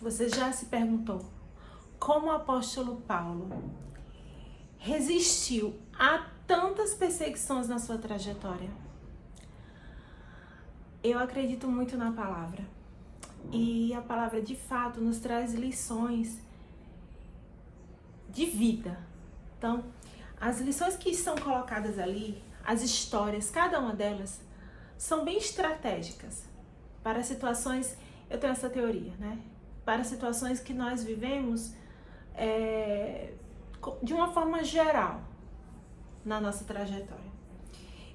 Você já se perguntou como o apóstolo Paulo resistiu a tantas perseguições na sua trajetória? Eu acredito muito na palavra. E a palavra de fato nos traz lições de vida. Então, as lições que são colocadas ali, as histórias, cada uma delas, são bem estratégicas para situações, eu tenho essa teoria, né? Para situações que nós vivemos de uma forma geral na nossa trajetória.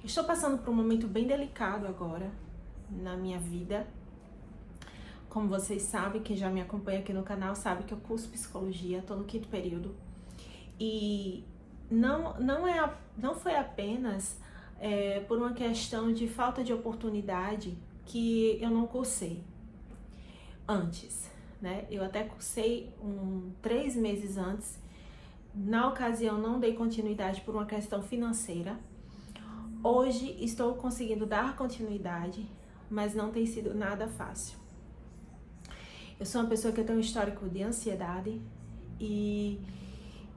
Estou passando por um momento bem delicado agora na minha vida. Como vocês sabem, quem já me acompanha aqui no canal sabe que eu curso psicologia, estou no 5º período. E não foi apenas por uma questão de falta de oportunidade que eu não cursei antes, né? Eu até cursei 3 meses antes. Na ocasião não dei continuidade por uma questão financeira. Hoje estou conseguindo dar continuidade, mas não tem sido nada fácil. Eu sou uma pessoa que tem um histórico de ansiedade e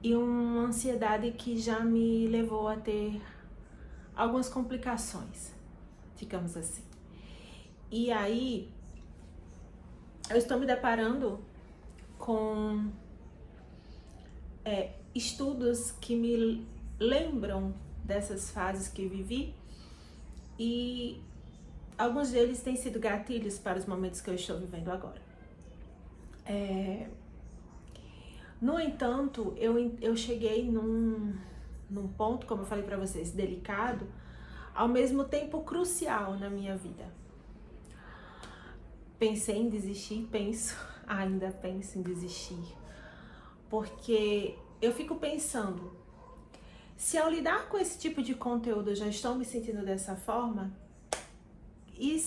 uma ansiedade que já me levou a ter algumas complicações, digamos assim. E aí, eu estou me deparando com estudos que me lembram dessas fases que vivi e alguns deles têm sido gatilhos para os momentos que eu estou vivendo agora. No entanto, eu cheguei num ponto, como eu falei para vocês, delicado, ao mesmo tempo crucial na minha vida. Pensei em desistir, ainda penso em desistir, porque eu fico pensando, se ao lidar com esse tipo de conteúdo eu já estou me sentindo dessa forma, e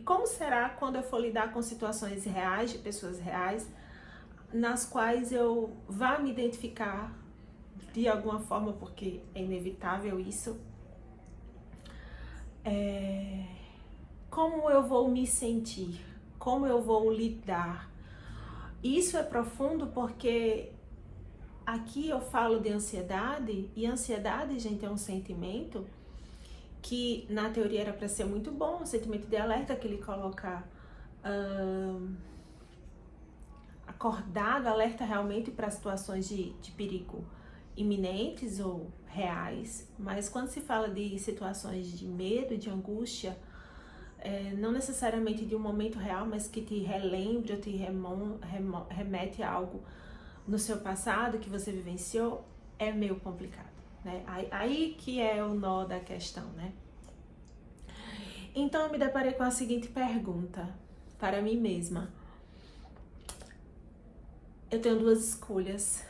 como será quando eu for lidar com situações reais, de pessoas reais, nas quais eu vá me identificar de alguma forma, porque é inevitável isso. Como eu vou me sentir? Como eu vou lidar? Isso é profundo porque aqui eu falo de ansiedade, e ansiedade, gente, é um sentimento que na teoria era para ser muito bom, um sentimento de alerta que ele coloca acordado, alerta realmente para situações de perigo iminentes ou reais, mas quando se fala de situações de medo, de angústia, não necessariamente de um momento real, mas que te relembre ou te remete a algo no seu passado que você vivenciou, é meio complicado, né? Aí que é o nó da questão, né? Então eu me deparei com a seguinte pergunta para mim mesma. Eu tenho 2 escolhas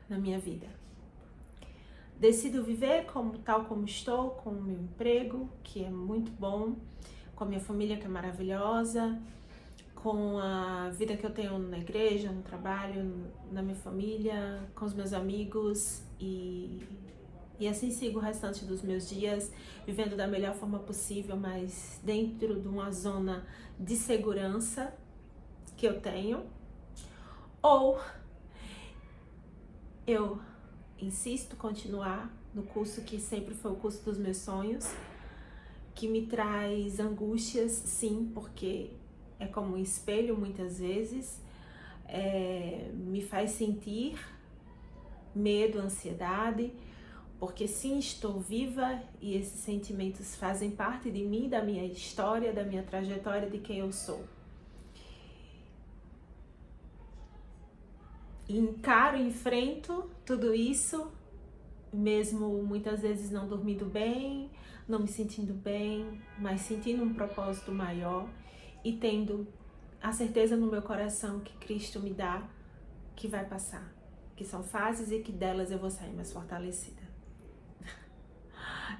na minha vida. Decido viver tal como estou, com o meu emprego, que é muito bom, com a minha família, que é maravilhosa, com a vida que eu tenho na igreja, no trabalho, na minha família, com os meus amigos e assim sigo o restante dos meus dias, vivendo da melhor forma possível, mas dentro de uma zona de segurança que eu tenho. Ou eu insisto em continuar no curso que sempre foi o curso dos meus sonhos, que me traz angústias, sim, porque é como um espelho muitas vezes, me faz sentir medo, ansiedade, porque sim, estou viva e esses sentimentos fazem parte de mim, da minha história, da minha trajetória, de quem eu sou. Encaro, enfrento tudo isso, mesmo muitas vezes não dormindo bem, não me sentindo bem, mas sentindo um propósito maior e tendo a certeza no meu coração que Cristo me dá que vai passar, que são fases e que delas eu vou sair mais fortalecida.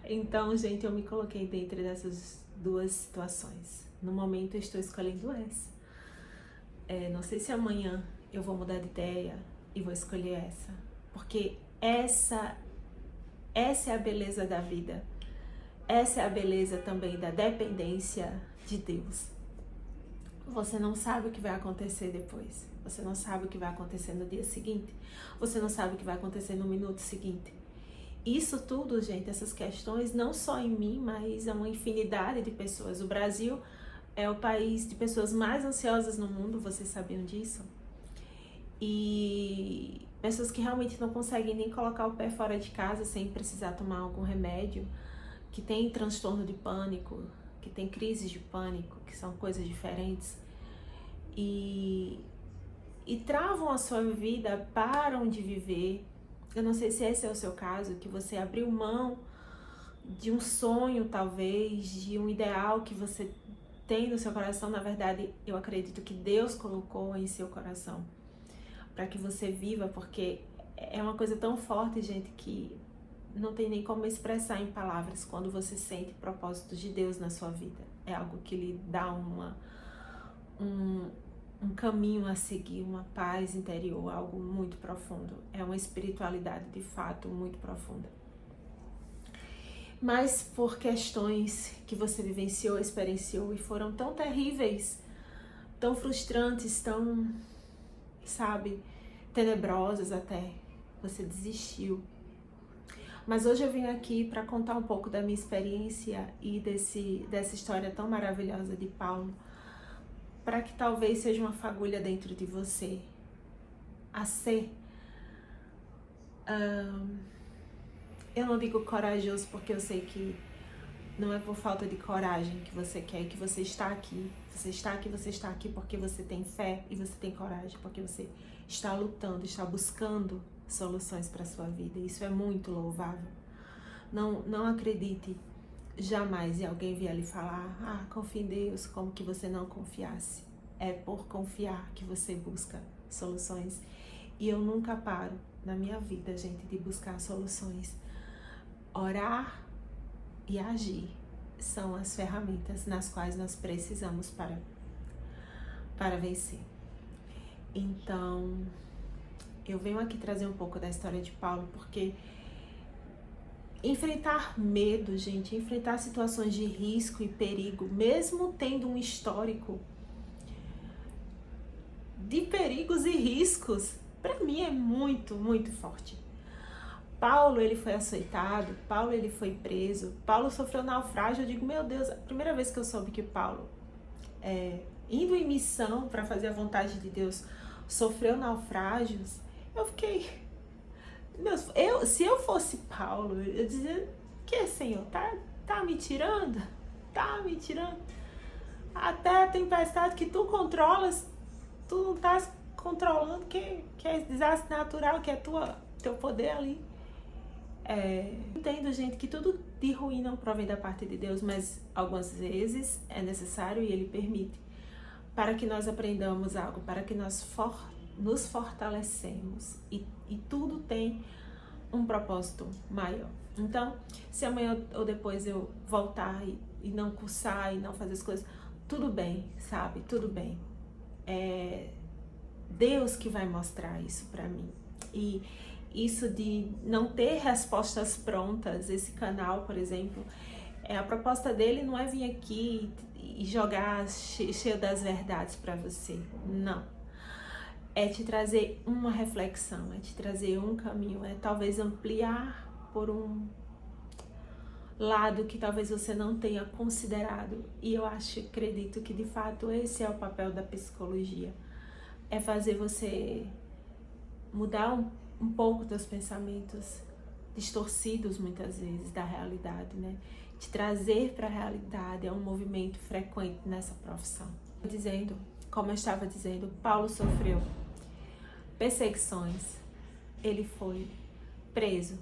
Então, gente, eu me coloquei dentro dessas 2 situações. No momento eu estou escolhendo essa. Não sei se amanhã eu vou mudar de ideia e vou escolher essa, porque essa é a beleza da vida, essa é a beleza também da dependência de Deus. Você não sabe o que vai acontecer depois. Você não sabe o que vai acontecer no dia seguinte. Você não sabe o que vai acontecer no minuto seguinte. Isso tudo, gente, essas questões, não só em mim, mas é uma infinidade de pessoas. O Brasil é o país de pessoas mais ansiosas no mundo, vocês sabiam disso? E pessoas que realmente não conseguem nem colocar o pé fora de casa sem precisar tomar algum remédio, que tem transtorno de pânico, que tem crises de pânico, que são coisas diferentes, e travam a sua vida, param de viver. Eu não sei se esse é o seu caso, que você abriu mão de um sonho, talvez, de um ideal que você tem no seu coração. Na verdade, eu acredito que Deus colocou em seu coração para que você viva, porque é uma coisa tão forte, gente, que não tem nem como expressar em palavras quando você sente propósitos de Deus na sua vida. É algo que lhe dá um caminho a seguir, uma paz interior, algo muito profundo. É uma espiritualidade, de fato, muito profunda. Mas por questões que você vivenciou, experienciou e foram tão terríveis, tão frustrantes, tão, sabe, tenebrosas até, você desistiu. Mas hoje eu vim aqui para contar um pouco da minha experiência e dessa história tão maravilhosa de Paulo, para que talvez seja uma fagulha dentro de você a ser, eu não digo corajoso, porque eu sei que não é por falta de coragem que você quer, que você está aqui. Você está aqui porque você tem fé e você tem coragem, porque você está lutando, está buscando soluções para a sua vida. Isso é muito louvável. Não acredite jamais em alguém vier lhe falar, confia em Deus, como que você não confiasse. É por confiar que você busca soluções. E eu nunca paro na minha vida, gente, de buscar soluções. Orar e agir são as ferramentas nas quais nós precisamos para vencer. Então, eu venho aqui trazer um pouco da história de Paulo, porque enfrentar medo, gente, enfrentar situações de risco e perigo, mesmo tendo um histórico de perigos e riscos, para mim é muito, muito forte. Paulo, ele foi açoitado, Paulo, ele foi preso, Paulo sofreu naufrágio. Eu digo, meu Deus, a primeira vez que eu soube que Paulo, indo em missão para fazer a vontade de Deus, sofreu naufrágios, eu fiquei, Deus, se eu fosse Paulo, eu dizia, que Senhor, tá me tirando? Tá me tirando? Até a tempestade que tu controlas, tu não estás controlando, que é desastre natural, que é teu poder ali. Entendo, gente, que tudo de ruim não provém da parte de Deus, mas algumas vezes é necessário e Ele permite, para que nós aprendamos algo, para que nós nos fortalecemos, e tudo tem um propósito maior. Então, se amanhã ou depois eu voltar e não cursar e não fazer as coisas, tudo bem, sabe? Tudo bem. É Deus que vai mostrar isso pra mim. E isso de não ter respostas prontas, esse canal, por exemplo, a proposta dele não é vir aqui e jogar cheio das verdades pra você. Não. É te trazer uma reflexão, é te trazer um caminho, é talvez ampliar por um lado que talvez você não tenha considerado. E eu acredito que de fato esse é o papel da psicologia. É fazer você mudar um pouco dos pensamentos distorcidos muitas vezes da realidade, né? Te trazer para a realidade é um movimento frequente nessa profissão. Como eu estava dizendo, Paulo sofreu perseguições, ele foi preso,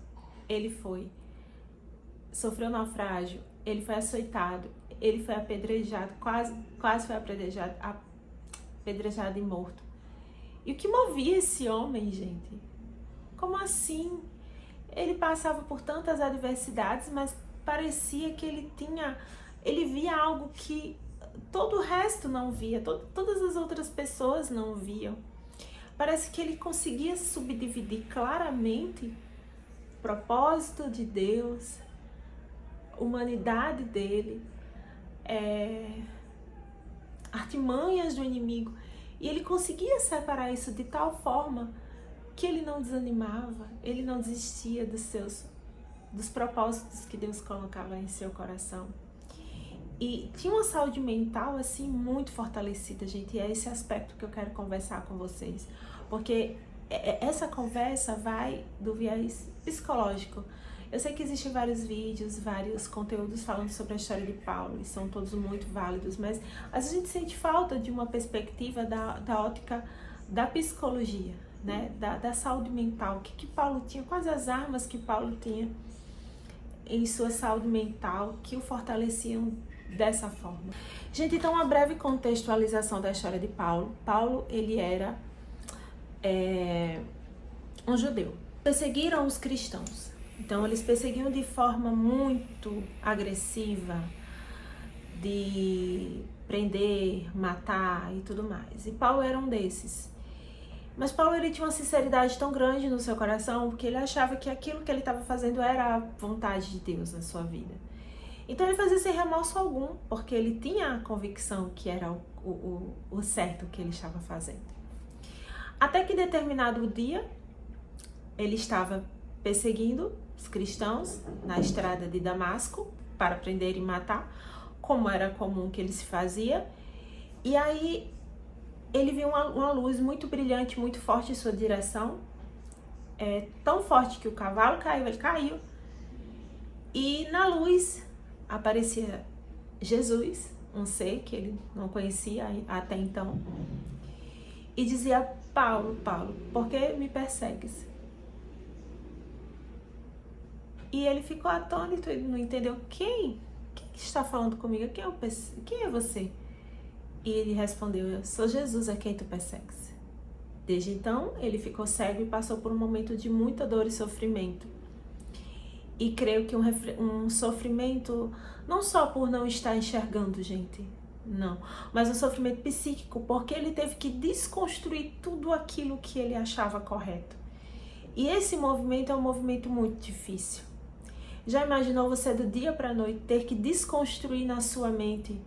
sofreu naufrágio, ele foi açoitado, ele foi apedrejado, quase foi apedrejado e morto. E o que movia esse homem, gente? Como assim? Ele passava por tantas adversidades, mas parecia que ele via algo que todo o resto não via, todas as outras pessoas não viam. Parece que ele conseguia subdividir claramente o propósito de Deus, a humanidade dele, artimanhas do inimigo. E ele conseguia separar isso de tal forma que ele não desanimava, ele não desistia dos propósitos que Deus colocava em seu coração. E tinha uma saúde mental, assim, muito fortalecida, gente. E é esse aspecto que eu quero conversar com vocês. Porque essa conversa vai do viés psicológico. Eu sei que existem vários vídeos, vários conteúdos falando sobre a história de Paulo, e são todos muito válidos, mas às vezes a gente sente falta de uma perspectiva da ótica da psicologia, né? Da saúde mental. O que Paulo tinha, quais as armas que Paulo tinha em sua saúde mental que o fortaleciam dessa forma. Gente, então uma breve contextualização da história de Paulo. Paulo, ele era um judeu. Perseguiram os cristãos. Então eles perseguiam de forma muito agressiva, de prender, matar e tudo mais. E Paulo era um desses. Mas Paulo, ele tinha uma sinceridade tão grande no seu coração, porque ele achava que aquilo que ele estava fazendo era a vontade de Deus na sua vida. Então ele fazia sem remorso algum, porque ele tinha a convicção que era o certo que ele estava fazendo. Até que determinado dia, ele estava perseguindo os cristãos na estrada de Damasco para prender e matar, como era comum que ele se fazia. E aí ele viu uma luz muito brilhante, muito forte em sua direção, tão forte que o cavalo caiu, ele caiu. E na luz aparecia Jesus, um ser que ele não conhecia até então, e dizia: Paulo, Paulo, por que me persegues? E ele ficou atônito, ele não entendeu. Quem está falando comigo? Quem é você? E ele respondeu: eu sou Jesus, a quem tu persegues. Desde então, ele ficou cego e passou por um momento de muita dor e sofrimento. E creio que um sofrimento, não só por não estar enxergando, gente, não, mas um sofrimento psíquico, porque ele teve que desconstruir tudo aquilo que ele achava correto. E esse movimento é um movimento muito difícil. Já imaginou você do dia para a noite ter que desconstruir na sua mente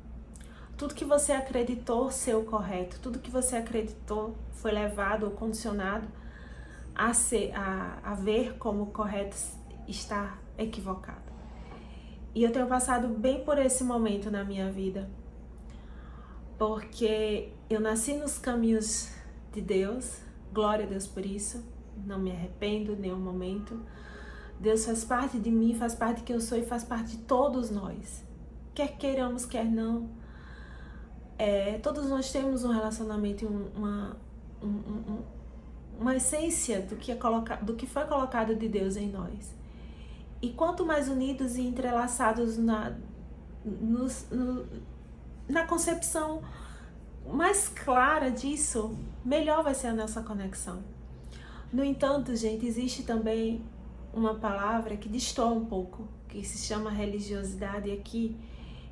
tudo que você acreditou ser o correto, tudo que você acreditou foi levado ou condicionado a ver como o correto está equivocado. E eu tenho passado bem por esse momento na minha vida, porque eu nasci nos caminhos de Deus, glória a Deus por isso, não me arrependo em nenhum momento. Deus faz parte de mim, faz parte de quem eu sou e faz parte de todos nós. Quer queiramos, quer não. Todos nós temos um relacionamento, uma essência do que foi colocado de Deus em nós. E quanto mais unidos e entrelaçados na concepção mais clara disso, melhor vai ser a nossa conexão. No entanto, gente, existe também uma palavra que destoa um pouco, que se chama religiosidade. E aqui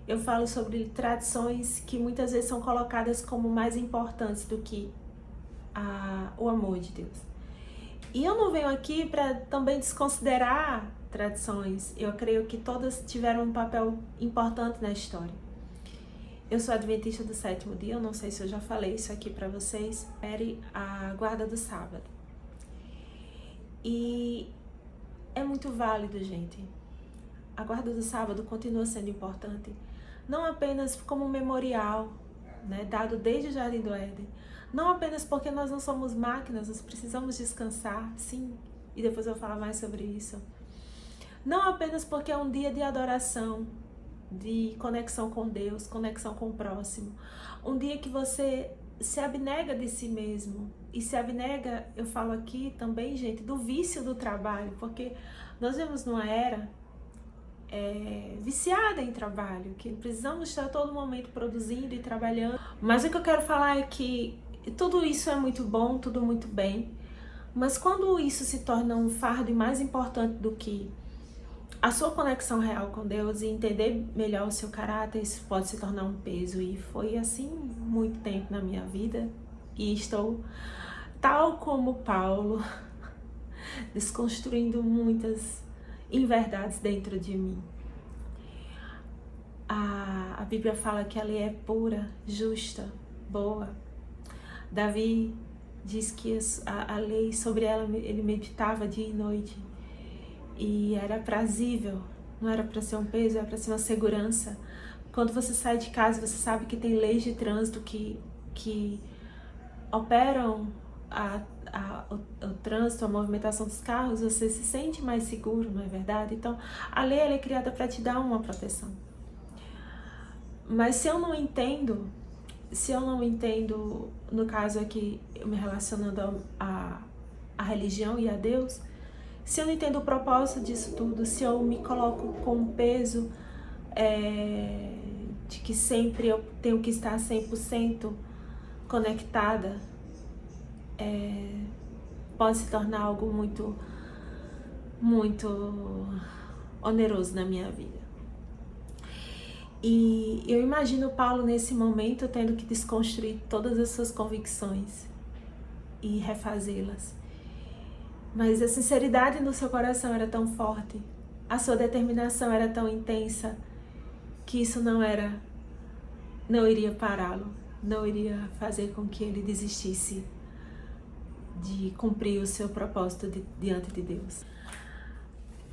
eu falo sobre tradições que muitas vezes são colocadas como mais importantes do que o amor de Deus. E eu não venho aqui para também desconsiderar tradições. Eu creio que todas tiveram um papel importante na história. Eu sou adventista do 7º dia, eu não sei se eu já falei isso aqui para vocês. Espere a guarda do sábado. E é muito válido, gente. A guarda do sábado continua sendo importante, não apenas como memorial, né, dado desde o Jardim do Éden, não apenas porque nós não somos máquinas, nós precisamos descansar, sim, e depois eu vou falar mais sobre isso. Não apenas porque é um dia de adoração, de conexão com Deus, conexão com o próximo, um dia que você se abnega de si mesmo, e se abnega, eu falo aqui também, gente, do vício do trabalho, porque nós vivemos numa era viciada em trabalho, que precisamos estar a todo momento produzindo e trabalhando. Mas o que eu quero falar é que tudo isso é muito bom, tudo muito bem, mas quando isso se torna um fardo e mais importante do que a sua conexão real com Deus e entender melhor o seu caráter, isso pode se tornar um peso. E foi assim muito tempo na minha vida, e estou, tal como Paulo, desconstruindo muitas inverdades dentro de mim. A Bíblia fala que a lei é pura, justa, boa. Davi diz que a lei, sobre ela ele meditava dia e noite. E era aprazível, não era para ser um peso, era para ser uma segurança. Quando você sai de casa, você sabe que tem leis de trânsito que operam o trânsito, a movimentação dos carros, você se sente mais seguro, não é verdade? Então, a lei ela é criada para te dar uma proteção. Mas se eu não entendo, no caso aqui, me relacionando a religião e a Deus, se eu não entendo o propósito disso tudo, se eu me coloco com o peso de que sempre eu tenho que estar 100% conectada, pode se tornar algo muito, muito oneroso na minha vida. E eu imagino Paulo nesse momento tendo que desconstruir todas as suas convicções e refazê-las. Mas a sinceridade no seu coração era tão forte, a sua determinação era tão intensa, que isso não iria pará-lo, não iria fazer com que ele desistisse de cumprir o seu propósito diante de Deus.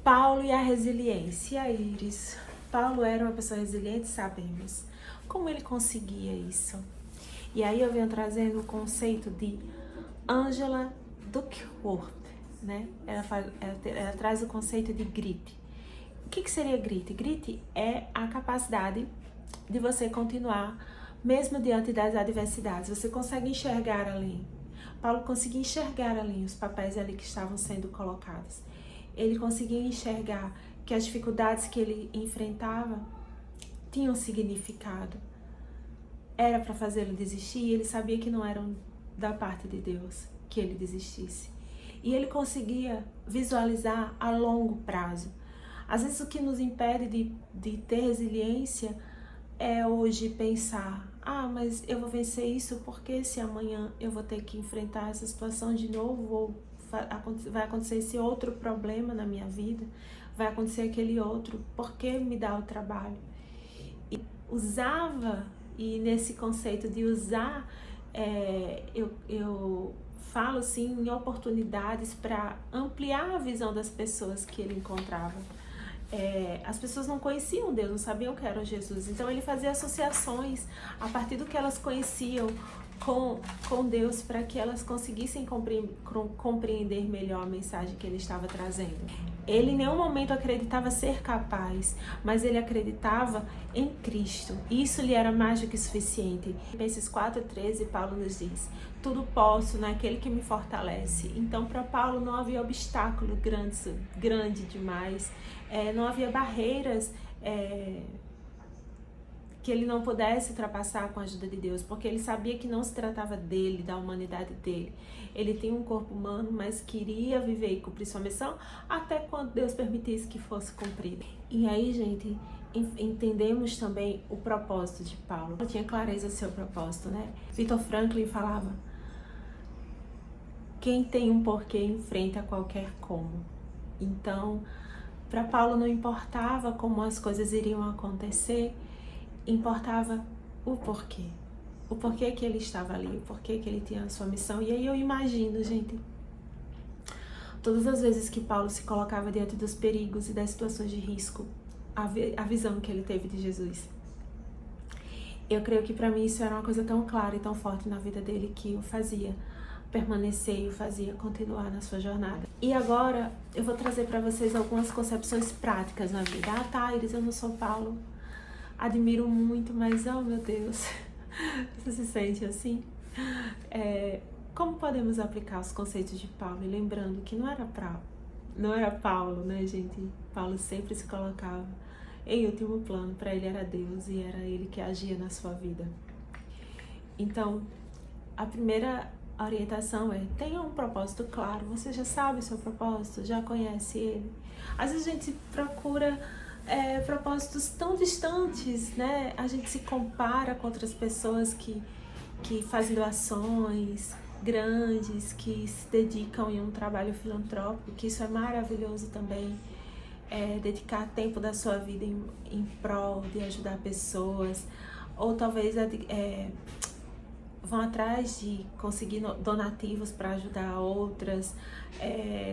Paulo e a resiliência. E aí, Iris? Paulo era uma pessoa resiliente, sabemos. Como ele conseguia isso? E aí eu venho trazendo o conceito de Angela Duckworth, né? Ela traz o conceito de grit. O que seria grit? Grit é a capacidade de você continuar, mesmo diante das adversidades. Você consegue enxergar além. Paulo conseguia enxergar além os papéis ali que estavam sendo colocados. Ele conseguia enxergar que as dificuldades que ele enfrentava tinham significado. Era para fazê-lo desistir, e ele sabia que não eram da parte de Deus que ele desistisse. E ele conseguia visualizar a longo prazo. Às vezes o que nos impede de ter resiliência é hoje pensar, mas eu vou vencer isso porque se amanhã eu vou ter que enfrentar essa situação de novo, ou vai acontecer esse outro problema na minha vida, vai acontecer aquele outro, por que me dá o trabalho? E e nesse conceito de usar, eu falo sim em oportunidades para ampliar a visão das pessoas que ele encontrava. As pessoas não conheciam Deus, não sabiam que era Jesus, então ele fazia associações a partir do que elas conheciam com Deus, para que elas conseguissem compreender melhor a mensagem que ele estava trazendo. Ele em nenhum momento acreditava ser capaz, mas ele acreditava em Cristo. Isso lhe era mais do que suficiente. Em Filipenses 4:13, Paulo nos diz: tudo posso naquele que me fortalece. Então, para Paulo não havia obstáculo grande demais, não havia barreiras que ele não pudesse ultrapassar com a ajuda de Deus, porque ele sabia que não se tratava dele, da humanidade dele. Ele tinha um corpo humano, mas queria viver e cumprir sua missão até quando Deus permitisse que fosse cumprida. E aí, gente, entendemos também o propósito de Paulo. Ele tinha clareza do seu propósito, né? Viktor Frankl falava: quem tem um porquê enfrenta qualquer como. Então, para Paulo não importava como as coisas iriam acontecer, importava o porquê. O porquê que ele estava ali, o porquê que ele tinha a sua missão. E aí eu imagino, gente, todas as vezes que Paulo se colocava diante dos perigos e das situações de risco, a visão que ele teve de Jesus. Eu creio que para mim isso era uma coisa tão clara e tão forte na vida dele, que o fazia permanecer e o fazia continuar na sua jornada. E agora eu vou trazer para vocês algumas concepções práticas na vida. Iris, eu não sou Paulo. Admiro muito, mas, oh meu Deus, você se sente assim? Como podemos aplicar os conceitos de Paulo? E lembrando que não era Paulo, né, gente? Paulo sempre se colocava em último plano, para ele era Deus e era ele que agia na sua vida. Então, a primeira orientação tenha um propósito claro. Você já sabe o seu propósito, já conhece ele. Às vezes a gente procura propósitos tão distantes, né? A gente se compara com outras pessoas que fazem doações grandes, que se dedicam em um trabalho filantrópico, que isso é maravilhoso também. dedicar tempo da sua vida em prol de ajudar pessoas, ou talvez vão atrás de conseguir donativos para ajudar outras,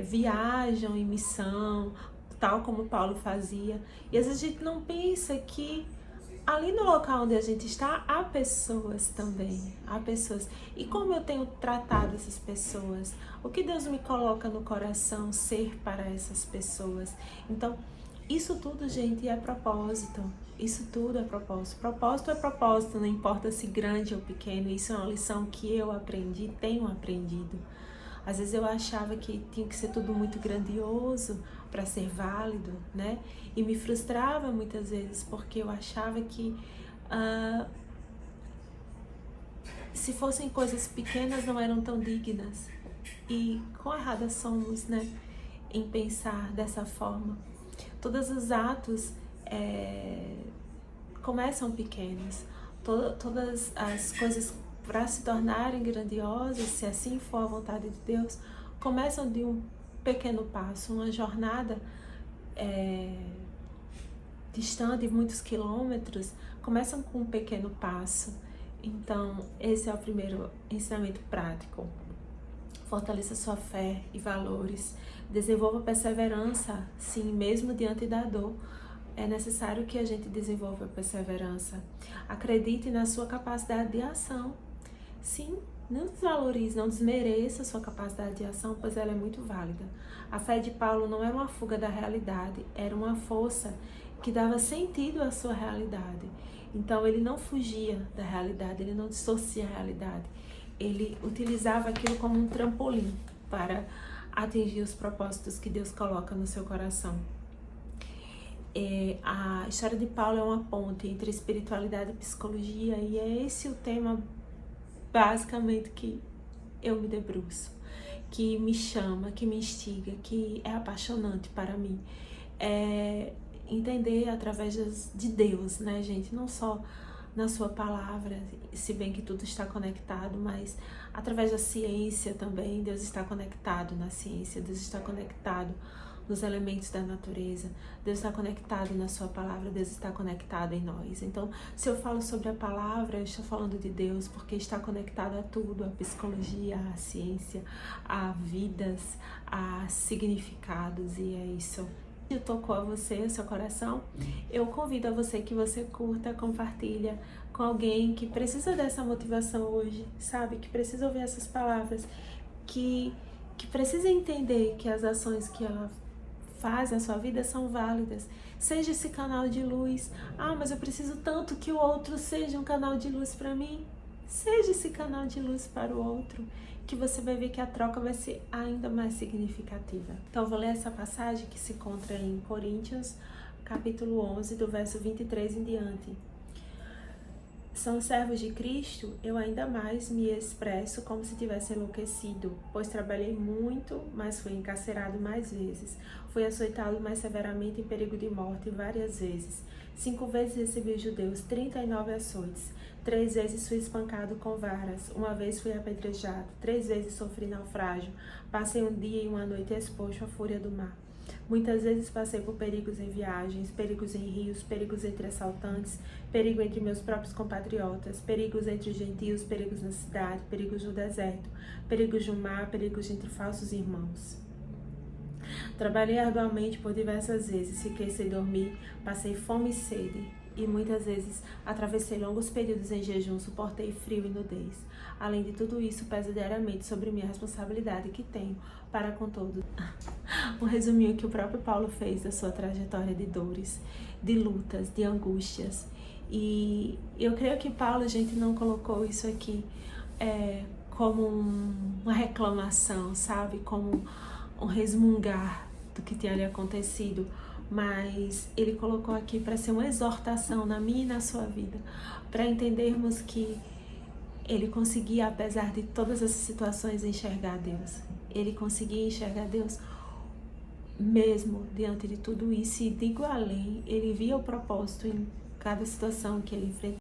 viajam em missão, tal como Paulo fazia. E às vezes a gente não pensa que ali no local onde a gente está, há pessoas também, há pessoas. E como eu tenho tratado essas pessoas? O que Deus me coloca no coração ser para essas pessoas? Então, isso tudo, gente, é propósito. Isso tudo é propósito. Propósito é propósito, não importa se grande ou pequeno. Isso é uma lição que eu aprendi, tenho aprendido. Às vezes eu achava que tinha que ser tudo muito grandioso para ser válido, né? E me frustrava muitas vezes porque eu achava que se fossem coisas pequenas não eram tão dignas. E quão erradas somos, né? Em pensar dessa forma. Todos os atos começam pequenos. Todas as coisas para se tornarem grandiosas, se assim for a vontade de Deus, começam de um pequeno passo, uma jornada distante de muitos quilômetros, começam com um pequeno passo. Então, esse é o primeiro ensinamento prático. Fortaleça sua fé e valores, desenvolva perseverança, sim, mesmo diante da dor. É necessário que a gente desenvolva perseverança. Acredite na sua capacidade de ação. Sim, não desvalorize, não desmereça a sua capacidade de ação, pois ela é muito válida. A fé de Paulo não era uma fuga da realidade, era uma força que dava sentido à sua realidade. Então ele não fugia da realidade, ele não distorcia a realidade. Ele utilizava aquilo como um trampolim para atingir os propósitos que Deus coloca no seu coração. A história de Paulo é uma ponte entre espiritualidade e psicologia, e é esse o tema basicamente que eu me debruço, que me chama, que me instiga, que é apaixonante para mim. Entender através de Deus, né, gente? Não só na sua palavra, se bem que tudo está conectado, mas através da ciência também. Deus está conectado na ciência, Deus está conectado nos elementos da natureza, Deus está conectado na sua palavra, Deus está conectado em nós. Então, se eu falo sobre a palavra, eu estou falando de Deus, porque está conectado a tudo, a psicologia, a ciência, a vidas, a significados, e é isso. Se tocou a você, o seu coração, eu convido a você que você curta, compartilha com alguém que precisa dessa motivação hoje, sabe? Que precisa ouvir essas palavras, que precisa entender que as ações que ela faz na sua vida são válidas. Seja esse canal de luz. Mas eu preciso tanto que o outro seja um canal de luz para mim. Seja esse canal de luz para o outro, que você vai ver que a troca vai ser ainda mais significativa. Então, eu vou ler essa passagem que se encontra em Coríntios, capítulo 11, do verso 23 em diante. São servos de Cristo, eu ainda mais me expresso como se tivesse enlouquecido, pois trabalhei muito, mas fui encarcerado mais vezes. Fui açoitado mais severamente em perigo de morte várias vezes. 5 vezes recebi os judeus 39 açoites. 3 vezes fui espancado com varas. 1 vez fui apedrejado. 3 vezes sofri naufrágio. Passei um dia e uma noite exposto à fúria do mar. Muitas vezes passei por perigos em viagens, perigos em rios, perigos entre assaltantes, perigo entre meus próprios compatriotas, perigos entre os gentios, perigos na cidade, perigos no deserto, perigos no mar, perigos entre falsos irmãos. Trabalhei arduamente por diversas vezes, fiquei sem dormir, passei fome e sede, e muitas vezes atravessei longos períodos em jejum, suportei frio e nudez. Além de tudo isso, peso diariamente sobre minha responsabilidade que tenho para com todos. Um resuminho que o próprio Paulo fez da sua trajetória de dores, de lutas, de angústias. E eu creio que Paulo, gente, não colocou isso aqui como uma reclamação, sabe? Como um resmungar do que tinha lhe acontecido, mas ele colocou aqui para ser uma exortação na minha e na sua vida, para entendermos que ele conseguia, apesar de todas essas situações, enxergar Deus. Ele conseguia enxergar Deus mesmo diante de tudo isso, e digo além, ele via o propósito em cada situação que ele enfrentava.